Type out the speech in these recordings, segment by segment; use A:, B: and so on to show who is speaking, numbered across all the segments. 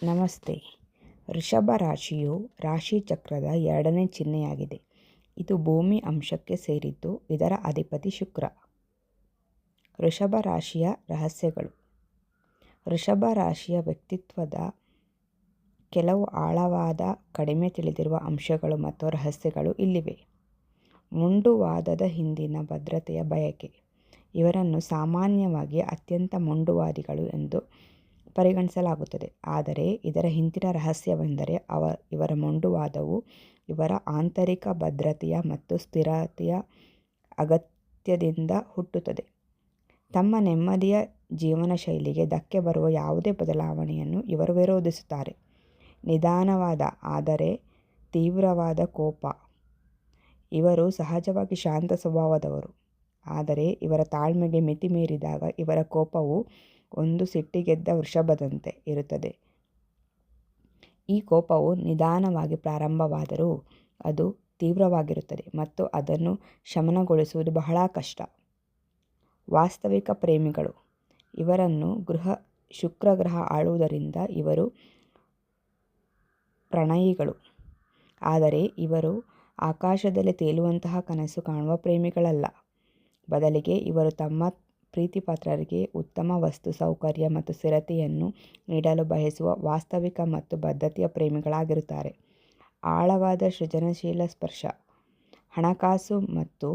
A: ನಮಸ್ತೆ. ವೃಷಭ ರಾಶಿಯು ರಾಶಿ ಚಕ್ರದ 2ನೇ ಚಿಹ್ನೆಯಾಗಿದೆ. ಇದು ಭೂಮಿ ಅಂಶಕ್ಕೆ ಸೇರಿದ್ದು, ಇದರ ಅಧಿಪತಿ ಶುಕ್ರ. ವೃಷಭ ರಾಶಿಯ ರಹಸ್ಯಗಳು. ವೃಷಭ ರಾಶಿಯ ವ್ಯಕ್ತಿತ್ವದ ಕೆಲವು ಆಳವಾದ, ಕಡಿಮೆ ತಿಳಿದಿರುವ ಅಂಶಗಳು ಮತ್ತು ರಹಸ್ಯಗಳು ಇಲ್ಲಿವೆ. ಮೊಂಡುವಾದದ ಹಿಂದಿನ ಭದ್ರತೆಯ ಬಯಕೆ. ಇವರನ್ನು ಸಾಮಾನ್ಯವಾಗಿ ಅತ್ಯಂತ ಮೊಂಡುವಾದಿಗಳು ಎಂದು ಪರಿಗಣಿಸಲಾಗುತ್ತದೆ. ಆದರೆ ಇದರ ಹಿಂದಿನ ರಹಸ್ಯವೆಂದರೆ ಇವರ ಮೊಂಡುವಾದವು ಇವರ ಆಂತರಿಕ ಭದ್ರತೆಯ ಮತ್ತು ಸ್ಥಿರತೆಯ ಅಗತ್ಯದಿಂದ ಹುಟ್ಟುತ್ತದೆ. ತಮ್ಮ ನೆಮ್ಮದಿಯ ಜೀವನ ಶೈಲಿಗೆ ಧಕ್ಕೆ ಬರುವ ಯಾವುದೇ ಬದಲಾವಣೆಯನ್ನು ಇವರು ವಿರೋಧಿಸುತ್ತಾರೆ. ನಿಧಾನವಾದ ಆದರೆ ತೀವ್ರವಾದ ಕೋಪ. ಇವರು ಸಹಜವಾಗಿ ಶಾಂತ ಸ್ವಭಾವದವರು, ಆದರೆ ಇವರ ತಾಳ್ಮೆಗೆ ಮಿತಿ ಮೀರಿದಾಗ ಇವರ ಕೋಪವು ಒಂದು ಸಿಟ್ಟಿಗೆದ್ದ ವೃಷಭದಂತೆ ಇರುತ್ತದೆ. ಈ ಕೋಪವು ನಿಧಾನವಾಗಿ ಪ್ರಾರಂಭವಾದರೂ ಅದು ತೀವ್ರವಾಗಿರುತ್ತದೆ ಮತ್ತು ಅದನ್ನು ಶಮನಗೊಳಿಸುವುದು ಬಹಳ ಕಷ್ಟ. ವಾಸ್ತವಿಕ ಪ್ರೇಮಿಗಳು. ಇವರನ್ನು ಶುಕ್ರ ಗ್ರಹ ಆಳುವುದರಿಂದ ಇವರು ಪ್ರಣಯಿಗಳು. ಆದರೆ ಇವರು ಆಕಾಶದಲ್ಲಿ ತೇಲುವಂತಹ ಕನಸು ಕಾಣುವ ಪ್ರೇಮಿಗಳಲ್ಲ. ಬದಲಿಗೆ ಇವರು ತಮ್ಮ ಪ್ರೀತಿಪಾತ್ರರಿಗೆ ಉತ್ತಮ ವಸ್ತು ಸೌಕರ್ಯ ಮತ್ತು ಸ್ಥಿರತೆಯನ್ನು ನೀಡಲು ಬಯಸುವ ವಾಸ್ತವಿಕ ಮತ್ತು ಬದ್ಧತೆಯ ಪ್ರೇಮಿಗಳಾಗಿರುತ್ತಾರೆ. ಆಳವಾದ ಸೃಜನಶೀಲ ಸ್ಪರ್ಶ. ಹಣಕಾಸು ಮತ್ತು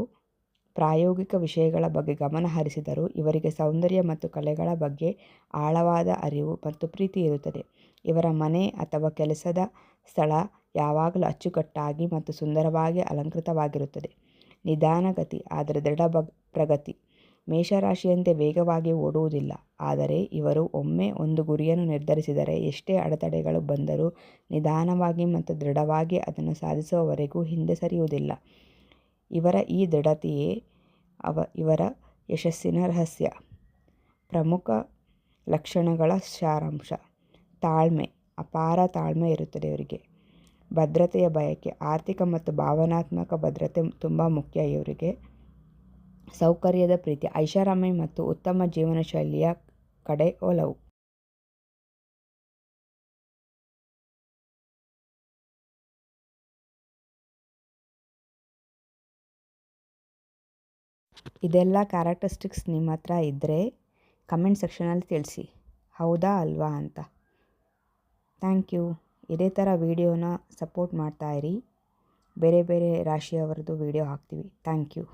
A: ಪ್ರಾಯೋಗಿಕ ವಿಷಯಗಳ ಬಗ್ಗೆ ಗಮನ ಹರಿಸಿದರೂ ಇವರಿಗೆ ಸೌಂದರ್ಯ ಮತ್ತು ಕಲೆಗಳ ಬಗ್ಗೆ ಆಳವಾದ ಅರಿವು ಮತ್ತು ಪ್ರೀತಿ ಇರುತ್ತದೆ. ಇವರ ಮನೆ ಅಥವಾ ಕೆಲಸದ ಸ್ಥಳ ಯಾವಾಗಲೂ ಅಚ್ಚುಕಟ್ಟಾಗಿ ಮತ್ತು ಸುಂದರವಾಗಿ ಅಲಂಕೃತವಾಗಿರುತ್ತದೆ. ನಿಧಾನಗತಿ ಆದರೆ ದೃಢ ಪ್ರಗತಿ. ಮೇಷರಾಶಿಯಂತೆ ವೇಗವಾಗಿ ಓಡುವುದಿಲ್ಲ, ಆದರೆ ಇವರು ಒಮ್ಮೆ ಒಂದು ಗುರಿಯನ್ನು ನಿರ್ಧರಿಸಿದರೆ ಎಷ್ಟೇ ಅಡೆತಡೆಗಳು ಬಂದರೂ ನಿಧಾನವಾಗಿ ಮತ್ತು ದೃಢವಾಗಿ ಅದನ್ನು ಸಾಧಿಸುವವರೆಗೂ ಹಿಂದೆ ಸರಿಯುವುದಿಲ್ಲ. ಇವರ ಈ ದೃಢತೆಯೇ ಇವರ ಯಶಸ್ಸಿನ ರಹಸ್ಯ. ಪ್ರಮುಖ ಲಕ್ಷಣಗಳ ಸಾರಾಂಶ. ತಾಳ್ಮೆ. ಅಪಾರ ತಾಳ್ಮೆ ಇರುತ್ತದೆ ಇವರಿಗೆ. ಭದ್ರತೆಯ ಬಯಕೆ. ಆರ್ಥಿಕ ಮತ್ತು ಭಾವನಾತ್ಮಕ ಭದ್ರತೆ ತುಂಬ ಮುಖ್ಯ ಇವರಿಗೆ. ಸೌಕರ್ಯದ ಪ್ರೀತಿ. ಐಷಾರಾಮಿ ಮತ್ತು ಉತ್ತಮ ಜೀವನ ಶೈಲಿಯ ಕಡೆ ಒಲವು. ಇದೆಲ್ಲ ಕ್ಯಾರೆಕ್ಟರಿಸ್ಟಿಕ್ಸ್ ನಿಮ್ಮ ಹತ್ರ ಇದ್ದರೆ ಕಮೆಂಟ್ ಸೆಕ್ಷನಲ್ಲಿ ತಿಳಿಸಿ, ಹೌದಾ ಅಲ್ವಾ ಅಂತ. Thank you. ಇದೇ ಥರ ವಿಡಿಯೋನ ಸಪೋರ್ಟ್ ಮಾಡ್ತಾಯಿರಿ. ಬೇರೆ ಬೇರೆ ರಾಶಿಯವರದ್ದು ವಿಡಿಯೋ ಹಾಕ್ತೀವಿ. Thank you.